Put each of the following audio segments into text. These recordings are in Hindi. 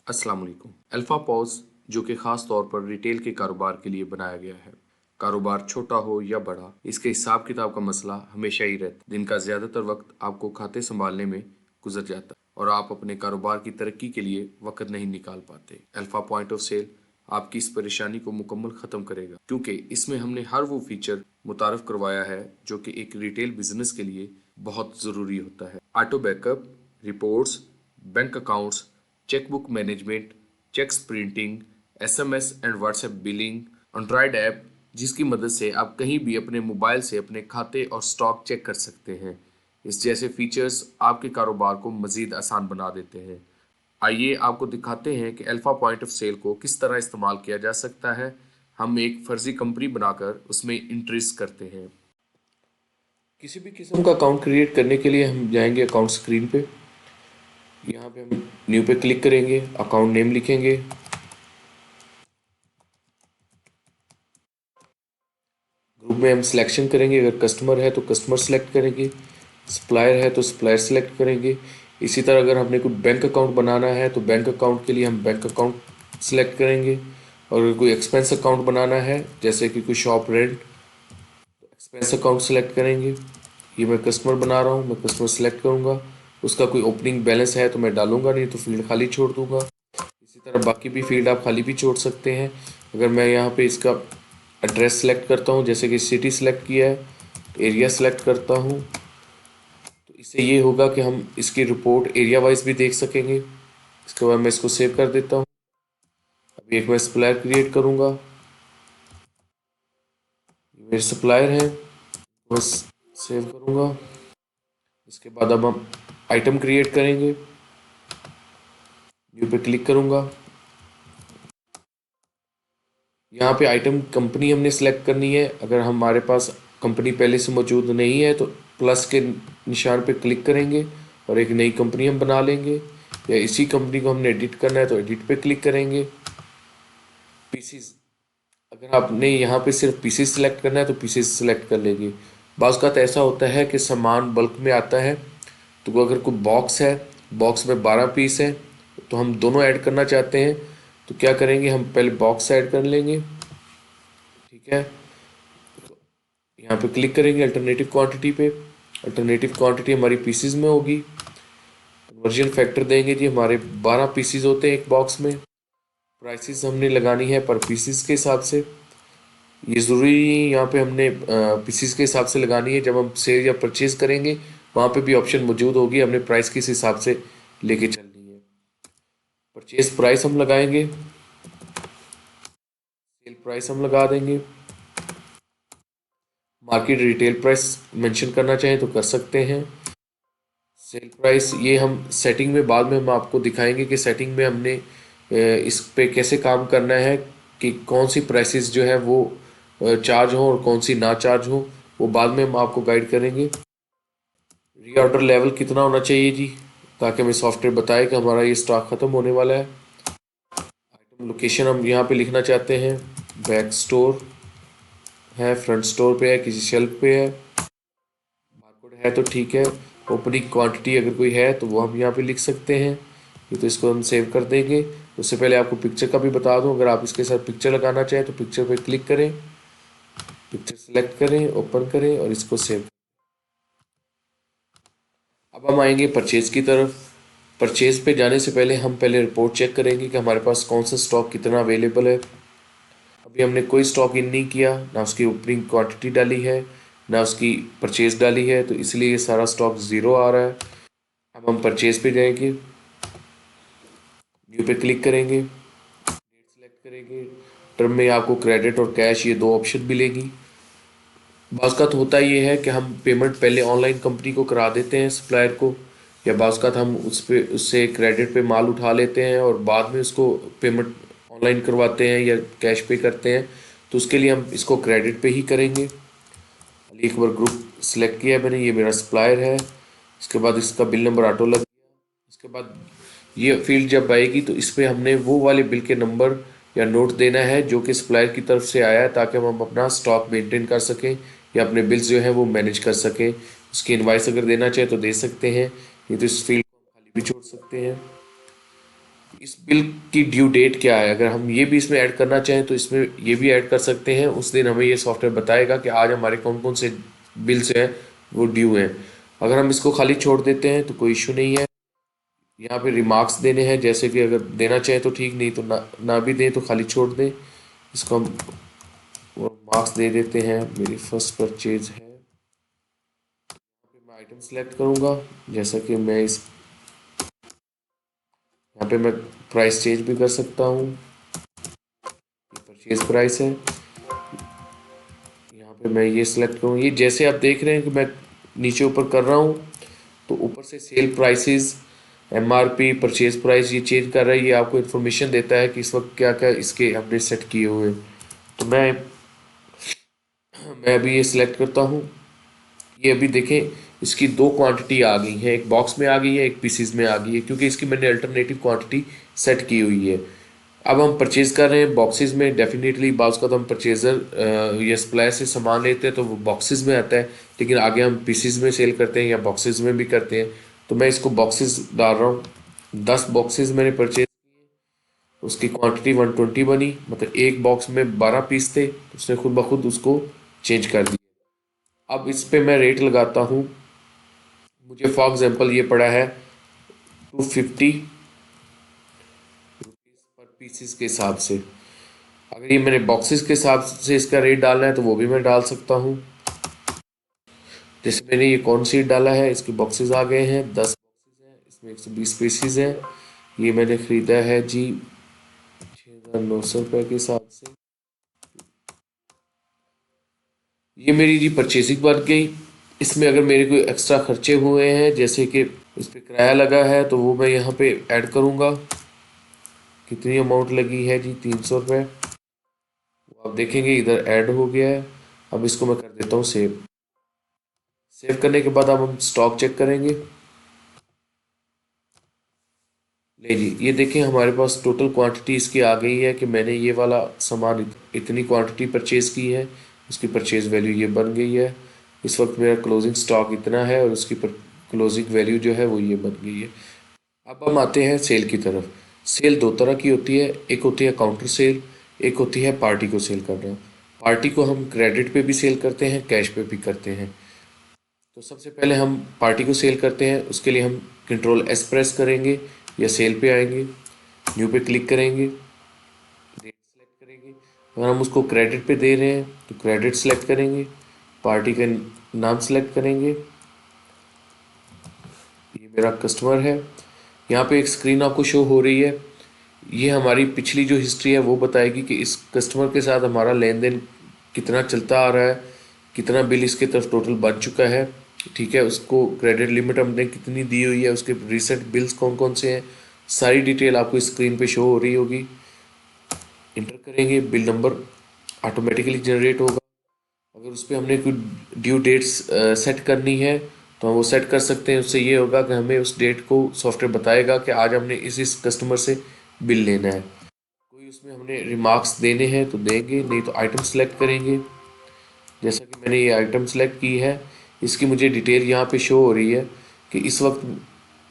अस्सलाम वालेकुम। अल्फा पॉज जो कि ख़ास तौर पर रिटेल के कारोबार के लिए बनाया गया है। कारोबार छोटा हो या बड़ा, इसके हिसाब किताब का मसला हमेशा ही रहता है। दिन का ज़्यादातर वक्त आपको खाते संभालने में गुजर जाता है और आप अपने कारोबार की तरक्की के लिए वक्त नहीं निकाल पाते। अल्फा पॉइंट ऑफ सेल आपकी इस परेशानी को मुकम्मल ख़त्म करेगा, क्योंकि इसमें हमने हर वो फीचर मुतारफ़ करवाया है जो कि एक रिटेल बिजनेस के लिए बहुत ज़रूरी होता है। Auto backup, reports, bank accounts, chequebook management, cheques printing, SMS and WhatsApp billing, Android app जिसकी मदद से आप कहीं भी अपने मोबाइल से अपने खाते और स्टॉक चेक कर सकते हैं। इस जैसे फीचर्स आपके कारोबार को मज़ीद आसान बना देते हैं। आइए आपको दिखाते हैं कि अल्फा पॉइंट ऑफ सेल को किस तरह इस्तेमाल किया जा सकता है। हम एक फर्जी कंपनी बनाकर उसमें इंट्रीज करते हैं। किसी भी किस्म का अकाउंट क्रिएट करने के लिए हम जाएंगे अकाउंट स्क्रीन पे। यहाँ पे हम न्यू पे क्लिक करेंगे, अकाउंट नेम लिखेंगे, ग्रुप में हम सिलेक्शन करेंगे। अगर कस्टमर है तो कस्टमर सेलेक्ट करेंगे, सप्लायर है तो सप्लायर सेलेक्ट करेंगे। इसी तरह अगर हमने कोई बैंक अकाउंट बनाना है तो बैंक अकाउंट के लिए हम बैंक अकाउंट सेलेक्ट करेंगे। और अगर कोई एक्सपेंस अकाउंट बनाना है जैसे कि कोई shop rent, expense account select करेंगे। ये मैं कस्टमर बना रहा हूँ, मैं कस्टमर सेलेक्ट करूँगा। उसका कोई ओपनिंग बैलेंस है तो मैं डालूंगा, नहीं तो फील्ड खाली छोड़ दूंगा। इसी तरह बाकी भी फील्ड आप खाली भी छोड़ सकते हैं। अगर मैं यहाँ पे इसका एड्रेस सेलेक्ट करता हूँ, जैसे कि सिटी सेलेक्ट किया है, एरिया सेलेक्ट करता हूँ, तो इससे ये होगा कि हम इसकी रिपोर्ट एरिया वाइज भी देख सकेंगे। इसके बाद मैं इसको सेव कर देता हूँ। अभी एक मैं सप्लायर क्रिएट करूँगा, ये मेरे सप्लायर हैं, बस सेव करूँगा। इसके बाद अब हम आइटम क्रिएट करेंगे, न्यू पे क्लिक करूँगा। यहाँ पे आइटम कंपनी हमने सेलेक्ट करनी है। अगर हमारे पास कंपनी पहले से मौजूद नहीं है तो प्लस के निशान पे क्लिक करेंगे और एक नई कंपनी हम बना लेंगे, या इसी कंपनी को हमने एडिट करना है तो एडिट पे क्लिक करेंगे। पीसीस, अगर आपने यहाँ पे सिर्फ पीसीस सेलेक्ट करना है तो पीसीस सेलेक्ट कर लेंगे। बाज़ का ऐसा होता है कि सामान बल्क में आता है, तो अगर कोई बॉक्स है, बॉक्स में 12 पीस है तो हम दोनों ऐड करना चाहते हैं, तो क्या करेंगे, हम पहले बॉक्स ऐड कर लेंगे। ठीक है, यहाँ पे क्लिक करेंगे अल्टरनेटिव क्वांटिटी पे। अल्टरनेटिव क्वांटिटी हमारी पीसीज में होगी। कन्वर्जन फैक्टर देंगे जी, हमारे 12 पीसीज होते हैं एक बॉक्स में। प्राइसेस हमने लगानी है पर पीसीज के हिसाब से। ये ज़रूरी नहीं, यहाँ पे हमने पीसीज के हिसाब से लगानी है। जब हम सेल या परचेज करेंगे वहाँ पे भी ऑप्शन मौजूद होगी, हमने प्राइस किस हिसाब से लेके चलनी है। परचेज प्राइस हम लगाएंगे, सेल प्राइस हम लगा देंगे। मार्केट रिटेल प्राइस मेंशन करना चाहें तो कर सकते हैं। सेल प्राइस ये हम सेटिंग में बाद में हम आपको दिखाएंगे कि सेटिंग में हमने इस पे कैसे काम करना है, कि कौन सी प्राइसेस जो है वो चार्ज हो और कौन सी ना चार्ज हो, वो बाद में हम आपको गाइड करेंगे। रीऑर्डर लेवल कितना होना चाहिए जी, ताकि हमें सॉफ्टवेयर बताए कि हमारा ये स्टॉक ख़त्म होने वाला है। आइटम लोकेशन हम यहाँ पे लिखना चाहते हैं, बैक स्टोर है, फ्रंट स्टोर पे है, किसी शेल्फ पे है, बारकोड है तो ठीक है। ओपनिंग क्वांटिटी अगर कोई है तो वो हम यहाँ पे लिख सकते हैं। ये तो इसको हम सेव कर देंगे। उससे पहले आपको पिक्चर का भी बता दूं, अगर आप इसके साथ पिक्चर लगाना चाहें तो पिक्चर पे क्लिक करें, पिक्चर सेलेक्ट करें, ओपन करें और इसको सेव। अब हम आएंगे परचेज की तरफ। परचेज पे जाने से पहले हम पहले रिपोर्ट चेक करेंगे कि हमारे पास कौन सा स्टॉक कितना अवेलेबल है। अभी हमने कोई स्टॉक इन नहीं किया, ना उसकी ओपनिंग क्वांटिटी डाली है, ना उसकी परचेज डाली है, तो इसलिए ये सारा स्टॉक ज़ीरो आ रहा है। अब हम परचेज पे जाएंगे, न्यू पे क्लिक करेंगे, डेट सेलेक्ट करेंगे। टर्म में आपको क्रेडिट और कैश ये दो ऑप्शन मिलेगी। बाज़ का तो होता ये है कि हम पेमेंट पहले ऑनलाइन कंपनी को करा देते हैं, सप्लायर को, या बाज़ का हम उससे क्रेडिट पे माल उठा लेते हैं और बाद में उसको पेमेंट ऑनलाइन करवाते हैं या कैश पे करते हैं। तो उसके लिए हम इसको क्रेडिट पे ही करेंगे। एक बार ग्रुप सेलेक्ट किया मैंने, ये मेरा सप्लायर है। इसके बाद इसका बिल नंबर ऑटो लग गया। इसके बाद ये फील्ड जब आएगी तो इस पर हमने वो वाले बिल के नंबर या नोट देना है जो कि सप्लायर की तरफ से आया है, ताकि हम अपना स्टॉक मेंटेन कर सकें या अपने बिल्स जो है वो मैनेज कर सकें। उसकी इनवाइस अगर देना चाहे तो दे सकते हैं, नहीं तो इस फील्ड को हम खाली भी छोड़ सकते हैं। इस बिल की ड्यू डेट क्या है, अगर हम ये भी इसमें ऐड करना चाहें तो इसमें ये भी ऐड कर सकते हैं। उस दिन हमें ये सॉफ्टवेयर बताएगा कि आज हमारे कौन कौन से बिल्स हैं वो ड्यू हैं। अगर हम इसको खाली छोड़ देते हैं तो कोई इशू नहीं है। यहाँ पे रिमार्क्स देने हैं, जैसे कि अगर देना चाहें तो ठीक, नहीं तो ना भी दें तो खाली छोड़ दें। इसको हम मार्क्स दे देते हैं, मेरी फर्स्ट परचेज है। मैं आइटम सेलेक्ट करूँगा, जैसा कि मैं इस यहाँ पे मैं प्राइस चेंज भी कर सकता हूँ। परचेज प्राइस है, यहाँ पे मैं ये सिलेक्ट करूँ। ये जैसे आप देख रहे हैं कि मैं नीचे ऊपर कर रहा हूँ तो ऊपर से sale prices, MRP, purchase price ये चेंज कर रहा है। ये आपको इन्फॉर्मेशन देता है कि इस वक्त क्या क्या इसके हमने सेट किए हुए हैं। तो मैं अभी ये सिलेक्ट करता हूँ। ये अभी देखें, इसकी दो क्वांटिटी आ गई है, एक बॉक्स में आ गई है, एक पीसीज में आ गई है, क्योंकि इसकी मैंने अल्टरनेटिव क्वांटिटी सेट की हुई है। अब हम परचेज कर रहे हैं बॉक्सेस में। डेफिनेटली बाज़ का तो हम परचेज़र या सप्लायर से सामान लेते हैं तो वो बॉक्सेस में आता है, लेकिन आगे हम पीसीज में सेल करते हैं या बॉक्सेस में भी करते हैं। तो मैं इसको बॉक्सेस डाल रहा हूँ। 10 बॉक्सेस मैंने परचेज, उसकी क्वांटिटी 120 बनी, मतलब एक बॉक्स में 12 पीस थे, तो उसने खुद ब खुद उसको चेंज कर दिया। अब इस पे मैं रेट लगाता हूँ। मुझे फॉर एग्जांपल ये पड़ा है 250 पर पीसेस के हिसाब से। अगर ये मैंने बॉक्सेस के हिसाब से इसका रेट डालना है तो वो भी मैं डाल सकता हूँ। जैसे मैंने ये कौन सी डाला है, इसके बॉक्सेस आ गए हैं, 10 बॉक्सेस हैं, इसमें 120 पीसीज हैं। ये मैंने ख़रीदा है जी 6,900 रुपये के हिसाब से। ये मेरी जी परचेजिंग बन गई। इसमें अगर मेरे कोई एक्स्ट्रा खर्चे हुए हैं, जैसे कि इस पर किराया लगा है, तो वो मैं यहाँ पे ऐड करूँगा। कितनी अमाउंट लगी है जी, 300 रुपये। वो आप देखेंगे इधर ऐड हो गया है। अब इसको मैं कर देता हूँ सेव। सेव करने के बाद अब हम स्टॉक चेक करेंगे। नहीं जी, ये देखें हमारे पास टोटल क्वांटिटी इसकी आ गई है कि मैंने ये वाला सामान इतनी क्वांटिटी परचेज़ की है, उसकी परचेज़ वैल्यू ये बन गई है। इस वक्त मेरा क्लोजिंग स्टॉक इतना है और उसकी क्लोजिंग वैल्यू जो है वो ये बन गई है। अब हम आते हैं सेल की तरफ। सेल दो तरह की होती है, एक होती है काउंटर सेल, एक होती है पार्टी को सेल करना। पार्टी को हम क्रेडिट पे भी सेल करते हैं, कैश पे भी करते हैं। तो सबसे पहले हम पार्टी को सेल करते हैं, उसके लिए हम कंट्रोल एस प्रेस करेंगे या सेल पे आएंगे, न्यू पे क्लिक करेंगे, डेट सेलेक्ट करेंगे। अगर हम उसको क्रेडिट पे दे रहे हैं तो क्रेडिट सेलेक्ट करेंगे, पार्टी का नाम सेलेक्ट करेंगे। ये मेरा कस्टमर है। यहाँ पे एक स्क्रीन आपको शो हो रही है, ये हमारी पिछली जो हिस्ट्री है वो बताएगी कि इस कस्टमर के साथ हमारा लेन देन कितना चलता आ रहा है, कितना बिल इसके तरफ टोटल बन चुका है। ठीक है, उसको क्रेडिट लिमिट हमने कितनी दी हुई है, उसके रिसेंट बिल्स कौन कौन से हैं, सारी डिटेल आपको स्क्रीन पे शो हो रही होगी। इंटर करेंगे, बिल नंबर ऑटोमेटिकली जनरेट होगा। अगर उस पर हमने कोई ड्यू डेट्स सेट करनी है तो हम वो सेट कर सकते हैं। उससे ये होगा कि हमें उस डेट को सॉफ्टवेयर बताएगा कि आज हमने इस कस्टमर से बिल लेना है। कोई उसमें हमने रिमार्क्स देने हैं तो देंगे, नहीं तो आइटम सेलेक्ट करेंगे। जैसा कि मैंने ये आइटम सेलेक्ट की है, इसकी मुझे डिटेल यहाँ पे शो हो रही है कि इस वक्त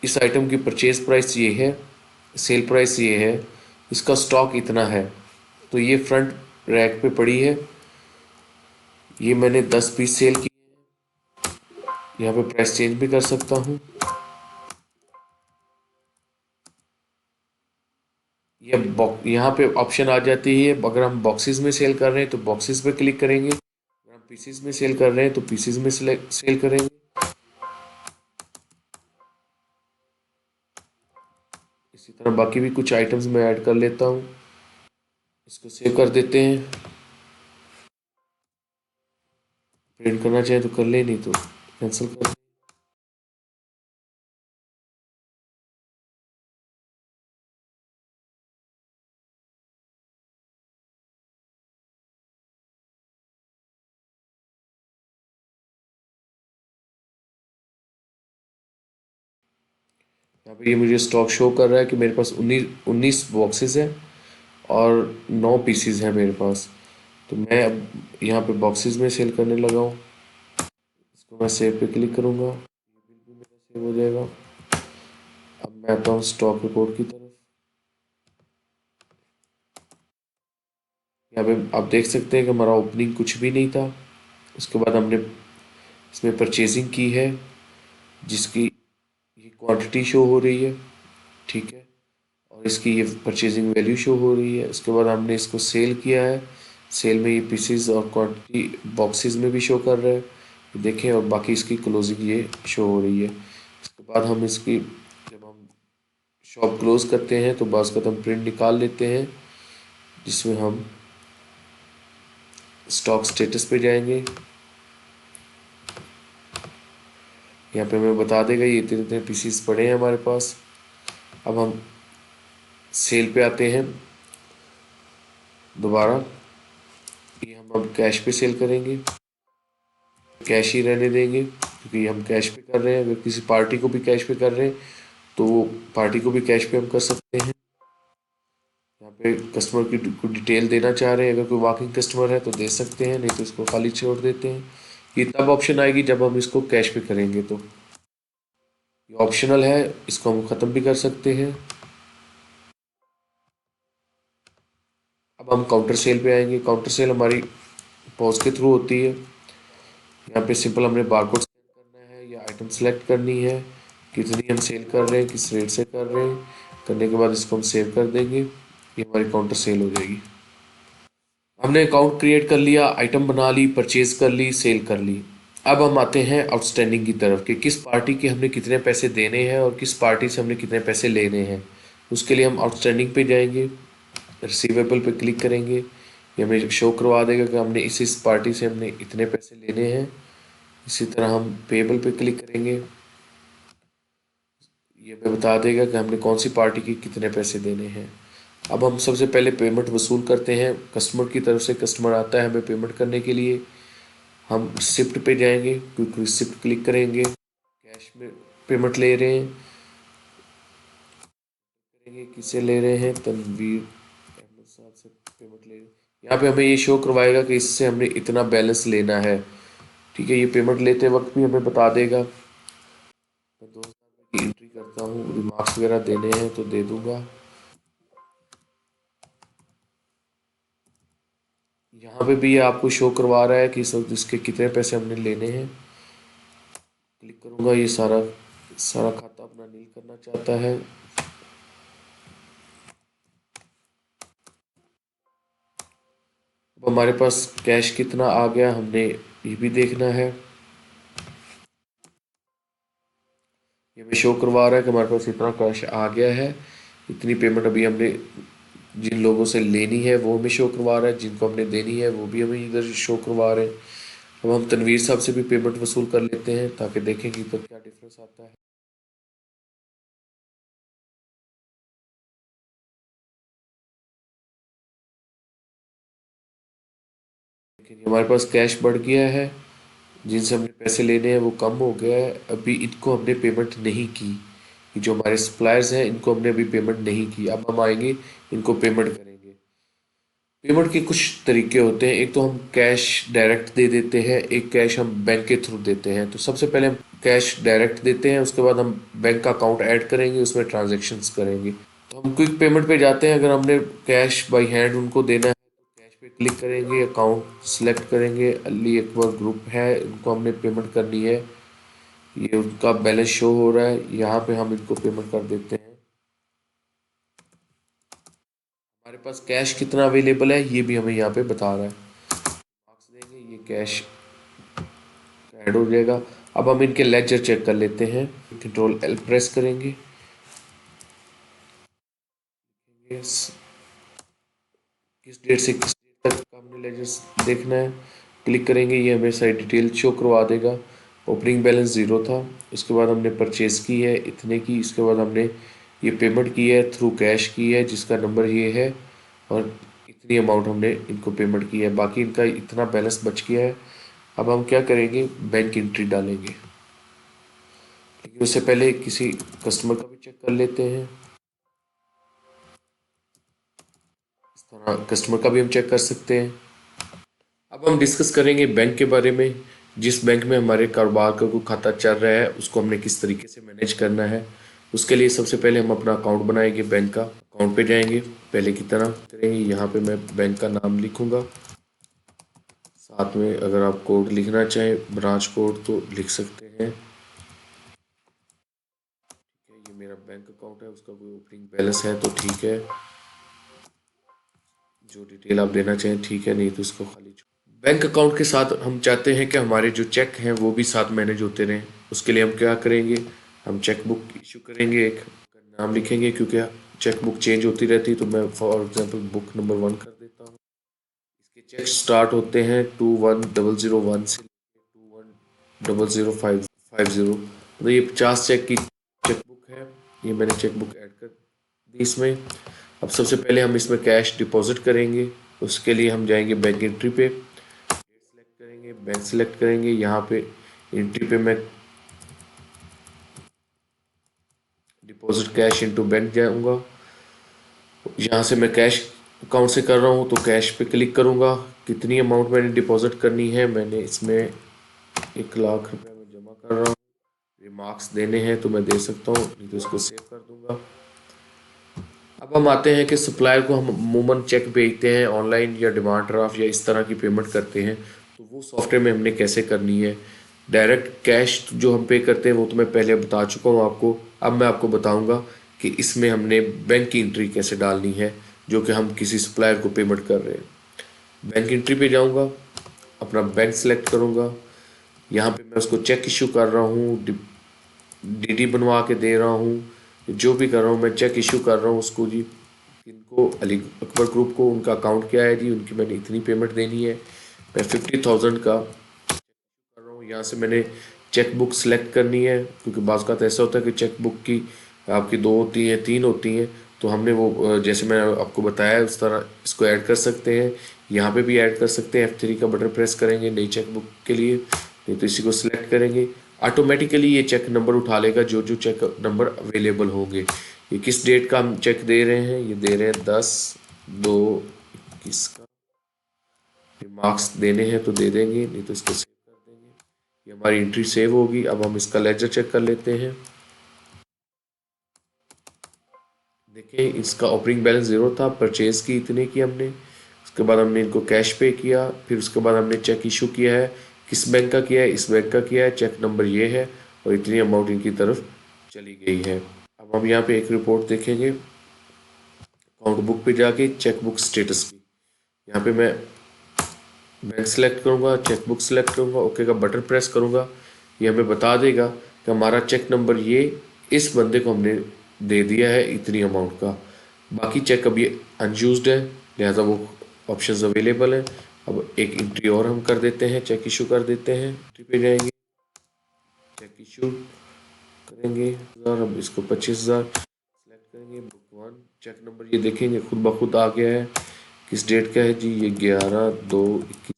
इस आइटम की परचेज प्राइस ये है, सेल प्राइस ये है, इसका स्टॉक इतना है। तो ये फ्रंट रैक पे पड़ी है, ये मैंने 10 पीस सेल की। यहाँ पे प्राइस चेंज भी कर सकता हूँ। यहाँ पे ऑप्शन आ जाती है, अगर हम बॉक्सेस में सेल कर रहे हैं तो बॉक्सेस पे क्लिक करेंगे, अगर हम पीसीज में सेल कर रहे हैं तो पीसीज में सेल करेंगे। इसी तरह बाकी भी कुछ आइटम्स मैं ऐड कर लेता हूँ। इसको सेव कर देते हैं। प्रिंट करना चाहे तो कर ले, नहीं तो कैंसिल कर। यहाँ पे ये मुझे स्टॉक शो कर रहा है कि मेरे पास 19 बॉक्सेस हैं और 9 पीसीज हैं मेरे पास। तो मैं अब यहाँ पे बॉक्सेस में सेल करने लगा हूँ। इसको मैं सेव पे क्लिक करूँगा, बिल भी मेरा सेव हो जाएगा। अब मैं आता हूँ स्टॉक रिपोर्ट की तरफ। यहाँ पे आप देख सकते हैं कि हमारा ओपनिंग कुछ भी नहीं था। उसके बाद हमने इसमें परचेजिंग की है, जिसकी ये क्वांटिटी शो हो रही है, ठीक है, और इसकी ये परचेजिंग वैल्यू शो हो रही है। उसके बाद हमने इसको सेल किया है, सेल में ये पीसेस और क्वांटिटी बॉक्सेस में भी शो कर रहा है, देखें, और बाकी इसकी क्लोजिंग ये शो हो रही है। इसके बाद हम इसकी जब हम शॉप क्लोज करते हैं तो बाज़ हम प्रिंट निकाल लेते हैं, जिसमें हम स्टॉक स्टेटस पे जाएंगे। यहाँ पे हमें बता देगा ये इतने इतने पीसीस पड़े हैं हमारे पास। अब हम सेल पे आते हैं दोबारा, ये हम अब कैश पे सेल करेंगे, कैश ही रहने देंगे क्योंकि हम कैश पे कर रहे हैं। अगर किसी पार्टी को भी कैश पे कर रहे हैं तो वो पार्टी को भी कैश पे हम कर सकते हैं। यहाँ पे कस्टमर की कोई डिटेल देना चाह रहे हैं, अगर कोई वॉकिंग कस्टमर है तो दे सकते हैं, नहीं तो इसको खाली छोड़ देते हैं। ये तब ऑप्शन आएगी जब हम इसको कैश पे करेंगे, तो ये ऑप्शनल है, इसको हम ख़त्म भी कर सकते हैं। अब हम काउंटर सेल पे आएंगे। काउंटर सेल हमारी पॉज के थ्रू होती है। यहाँ पे सिंपल हमने बारकोड स्कैन करना है या आइटम सेलेक्ट करनी है, कितनी हम सेल कर रहे हैं, किस रेट से कर रहे हैं, करने के बाद इसको हम सेव कर देंगे, ये हमारी काउंटर सेल हो जाएगी। हमने अकाउंट क्रिएट कर लिया, आइटम बना ली, परचेज कर ली, सेल कर ली। अब हम आते हैं आउटस्टैंडिंग की तरफ कि किस पार्टी के हमने कितने पैसे देने हैं और किस पार्टी से हमने कितने पैसे लेने हैं। उसके लिए हम आउटस्टैंडिंग पे जाएंगे, रिसीवेबल पे क्लिक करेंगे, ये हमें शो करवा देगा कि हमने इस पार्टी से हमने इतने पैसे लेने हैं। इसी तरह हम पेबल पे क्लिक करेंगे, ये हमें बता देगा कि हमने कौन सी पार्टी के कितने पैसे देने हैं। अब हम सबसे पहले पेमेंट वसूल करते हैं। कस्टमर की तरफ से कस्टमर आता है हमें पेमेंट करने के लिए, हम रिसिप्ट पे जाएंगे, क्विक रिसिप्ट क्लिक करेंगे, कैश में पेमेंट ले रहे हैं, करेंगे किसे ले रहे हैं, तनवीर अहमद साहब से पेमेंट ले रहे हैं। यहाँ पे हमें ये शो करवाएगा कि इससे हमने इतना बैलेंस लेना है, ठीक है। ये पेमेंट लेते वक्त भी हमें बता देगा। मैं 2000 की एंट्री करता हूँ, रिमार्क्स वगैरह देने हैं तो दे दूंगा। यहाँ पे भी ये आपको शो करवा रहा है कि इस वक्त इसके कितने पैसे हमने लेने हैं। क्लिक करूँगा, ये सारा सारा खाता अपना नील करना चाहता है। अब हमारे पास कैश कितना आ गया हमने ये भी देखना है। ये हमें शो करवा रहा है कि हमारे पास इतना कैश आ गया है, इतनी पेमेंट अभी हमने जिन लोगों से लेनी है वो हमें शो करवा रहा है, जिनको हमने देनी है वो भी हमें इधर शो करवा रहे हैं। अब हम तनवीर साहब से भी पेमेंट वसूल कर लेते हैं ताकि देखें कि तो क्या डिफरेंस आता है। लेकिन हमारे पास कैश बढ़ गया है, जिनसे हमने पैसे लेने हैं वो कम हो गया है। अभी इनको हमने पेमेंट नहीं की, ये जो हमारे सप्लायर्स हैं इनको हमने अभी पेमेंट नहीं की। अब हम आएंगे, इनको पेमेंट करेंगे। पेमेंट के कुछ तरीके होते हैं, एक तो हम कैश डायरेक्ट दे देते हैं, एक कैश हम बैंक के थ्रू देते हैं। तो सबसे पहले हम कैश डायरेक्ट देते हैं, उसके बाद हम बैंक का अकाउंट ऐड करेंगे, उसमें ट्रांजेक्शन्स करेंगे। तो हम क्विक पेमेंट पे जाते हैं। अगर हमने कैश बाई हैंड उनको देना है तो कैश पे क्लिक करेंगे, अकाउंट सेलेक्ट करेंगे, अली अकबर ग्रुप है, इनको हमने पेमेंट करनी है। ये उनका बैलेंस शो हो रहा है, यहाँ पे हम इनको पेमेंट कर देते हैं। हमारे पास कैश कितना अवेलेबल है ये भी हमें यहाँ पे बता रहा है। मार्क्स देंगे, ये कैश ऐड हो जाएगा। अब हम इनके लेजर चेक कर लेते हैं, कंट्रोल एल प्रेस करेंगे, किस डेट से किस डेट तक का हमने लेजर देखना है, क्लिक करेंगे, ये हमें सारी डिटेल शो करवा देगा। ओपनिंग बैलेंस ज़ीरो था, उसके बाद हमने परचेज़ की है इतने की, इसके बाद हमने ये पेमेंट की है थ्रू कैश की है जिसका नंबर ये है, और इतनी अमाउंट हमने इनको पेमेंट की है, बाकी इनका इतना बैलेंस बच गया है। अब हम क्या करेंगे, बैंक एंट्री डालेंगे, लेकिन उससे पहले किसी कस्टमर का भी चेक कर लेते हैं। इस तरह कस्टमर का भी हम चेक कर सकते हैं। अब हम डिस्कस करेंगे बैंक के बारे में। जिस बैंक में हमारे कारोबार का कोई खाता चल रहा है उसको हमने किस तरीके से मैनेज करना है। उसके लिए सबसे पहले हम अपना अकाउंट बनाएंगे बैंक का। अकाउंट पे जाएंगे, पहले की तरह करेंगे। यहाँ पे मैं बैंक का नाम लिखूंगा, साथ में अगर आप कोड लिखना चाहें ब्रांच कोड तो लिख सकते हैं। ये मेरा बैंक अकाउंट है, उसका कोई ओपनिंग बैलेंस है तो ठीक है, जो डिटेल आप देना चाहें ठीक है, नहीं तो इसको खाली बैंक अकाउंट के साथ हम चाहते हैं कि हमारे जो चेक हैं वो भी साथ मैनेज होते रहें। उसके लिए हम क्या करेंगे, हम चेक बुक इशू करेंगे, एक नाम लिखेंगे क्योंकि चेक बुक चेंज होती रहती है, तो मैं फॉर एग्जांपल बुक नंबर 1 कर देता हूँ। इसके चेक स्टार्ट होते हैं 21001 से 2100550, मतलब ये 50 चेक की चेक बुक है। ये मैंने चेक बुक ऐड कर दी इसमें। अब सबसे पहले हम इसमें कैश डिपॉजिट करेंगे। उसके लिए हम जाएंगे बैंक एंट्री पे, सेलेक्ट करेंगे, बैंक सेलेक्ट करेंगे। यहाँ पे एंट्री पे मैं डिपॉजिट कैश इनटू बैंक जाऊंगा। यहाँ से मैं कैश अकाउंट से कर रहा हूँ तो कैश पे क्लिक करूँगा। कितनी अमाउंट मैंने डिपॉजिट करनी है, मैंने इसमें 1,00,000 रुपये में जमा कर रहा हूँ। रिमार्क्स देने हैं तो मैं दे सकता हूँ, नहीं तो इसको सेव कर दूंगा। अब हम आते हैं कि सप्लायर को हम अमूमन चेक भेजते हैं ऑनलाइन या डिमांड ड्राफ्ट या इस तरह की पेमेंट करते हैं, तो वो सॉफ्टवेयर में हमने कैसे करनी है। डायरेक्ट कैश जो हम पे करते हैं वो तो मैं पहले बता चुका हूँ आपको। अब मैं आपको बताऊंगा कि इसमें हमने बैंक की एंट्री कैसे डालनी है, जो कि हम किसी सप्लायर को पेमेंट कर रहे हैं। बैंक एंट्री पे जाऊंगा, अपना बैंक सेलेक्ट करूंगा। यहाँ पे मैं उसको चेक इशू कर रहा हूँ, डीडी बनवा के दे रहा हूँ, जो भी कर रहा हूँ मैं चेक इशू कर रहा हूँ उसको जी। इनको अली अकबर ग्रुप को उनका अकाउंट क्या है जी, उनकी मैंने इतनी पेमेंट देनी है, मैं 50,000 का कर रहा हूँ। यहाँ से मैंने चेक बुक सेलेक्ट करनी है, क्योंकि बाज़ का ऐसा होता है कि चेक बुक की आपकी 2 होती हैं 3 होती हैं, तो हमने वो जैसे मैं आपको बताया उस तरह इसको ऐड कर सकते हैं। यहाँ पे भी ऐड कर सकते हैं, F3 का बटन प्रेस करेंगे नई चेक बुक के लिए, नहीं तो इसी को सिलेक्ट करेंगे। ऑटोमेटिकली ये चेक नंबर उठा लेगा जो जो चेक नंबर अवेलेबल होंगे। ये किस डेट का हम चेक दे रहे हैं, ये दे रहे हैं 10/2/21 का। मार्क्स देने हैं तो दे देंगे, नहीं तो इसको सेव कर देंगे। ये हमारी एंट्री सेव होगी। अब हम इसका लेजर चेक कर लेते हैं। देखिए इसका ओपनिंग बैलेंस 0 था, परचेज की इतने की हमने, उसके बाद हमने इनको कैश पे किया, फिर उसके बाद हमने चेक इशू किया है। किस बैंक का किया है, इस बैंक का किया है, चेक नंबर ये है और इतनी अमाउंट इनकी तरफ चली गई है। अब हम यहाँ पे एक रिपोर्ट देखेंगे अकाउंट बुक पे जाके, चेक बुक स्टेटस की। यहाँ पे मैं बैंक सेलेक्ट करूँगा, चेक बुक सेलेक्ट करूँगा, ओके का बटन प्रेस करूँगा। ये हमें बता देगा कि हमारा चेक नंबर ये इस बंदे को हमने दे दिया है इतनी अमाउंट का। बाकी चेक अभी अनयूज्ड है, लिहाजा वो ऑप्शंस अवेलेबल हैं। अब एक एंट्री और हम कर देते हैं, चेक इशू कर देते हैं। एंट्री पे जाएंगे, चेक इशू करेंगे अब इसको 25,000 सेलेक्ट करेंगे। बुक 1 चेक नंबर ये देखेंगे खुद ब खुद आ गया है। किस डेट का है जी, ये 11/2/21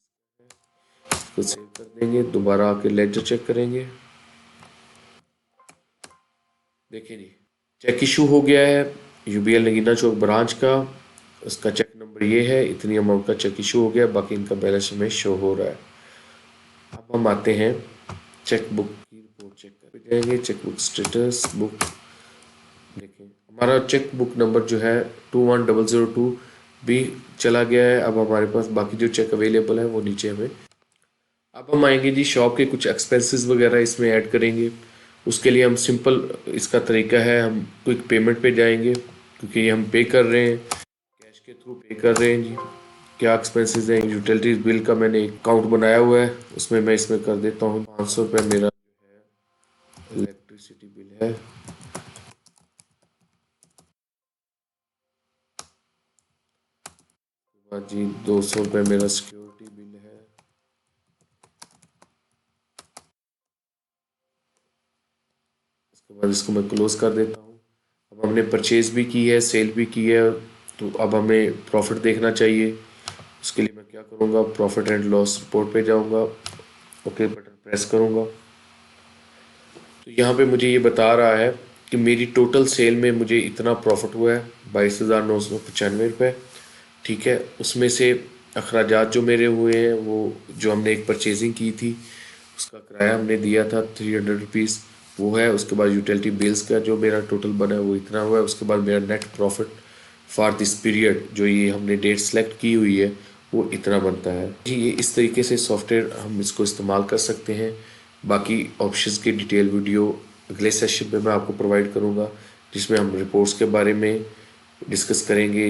को सेव कर देंगे। दोबारा आके लेजर चेक करेंगे। देखिए जी चेक इशू हो गया है, यूबीएल नगीना चौक ब्रांच का, उसका चेक नंबर ये है, इतनी अमाउंट का चेक इशू हो गया, बाकी इनका बैलेंस हमें शो हो रहा है। अब हम आते हैं चेक बुक की रिपोर्ट चेक कर जाएंगे, चेक बुक स्टेटस बुक। देखिए हमारा चेक बुक नंबर जो है 21002 भी चला गया है। अब हमारे पास बाकी जो चेक अवेलेबल है वो नीचे हमें। अब हम आएंगे जी शॉप के कुछ एक्सपेंसेस वगैरह इसमें ऐड करेंगे। उसके लिए हम सिंपल इसका तरीका है, हम क्विक पेमेंट पे जाएंगे, क्योंकि ये हम पे कर रहे हैं कैश के थ्रू पे कर रहे हैं जी। क्या एक्सपेंसेस हैं, यूटिलिटीज बिल का मैंने एक अकाउंट बनाया हुआ है, उसमें मैं इसमें कर देता हूँ 500 रुपये मेरा इलेक्ट्रिसिटी बिल है। जी 200 रुपये मेरा सिक्योरिटी बिल है। उसके बाद इसको मैं क्लोज कर देता हूँ। अब हमने परचेज भी की है, सेल भी की है, तो अब हमें प्रॉफिट देखना चाहिए। उसके लिए मैं क्या करूँगा, प्रॉफिट एंड लॉस रिपोर्ट पे जाऊँगा, ओके बटन प्रेस करूँगा। तो यहाँ पे मुझे ये बता रहा है कि मेरी टोटल सेल में मुझे इतना प्रॉफिट हुआ है 22,995 रुपये। ठीक है, उसमें से अखराजात जो मेरे हुए हैं वो जो हमने एक परचेजिंग की थी उसका किराया हमने दिया था 300 रुपीज़, वो है। उसके बाद यूटिलिटी बिल्स का जो मेरा टोटल बना है वो इतना हुआ है। उसके बाद मेरा net profit for this period, जो ये हमने डेट सेलेक्ट की हुई है वो इतना बनता है जी। ये इस तरीके से सॉफ्टवेयर हम इसको इस्तेमाल कर सकते हैं। बाकी ऑप्शंस की डिटेल वीडियो अगले सेशन में मैं आपको प्रोवाइड करूँगा, जिसमें हम रिपोर्ट्स के बारे में डिस्कस करेंगे।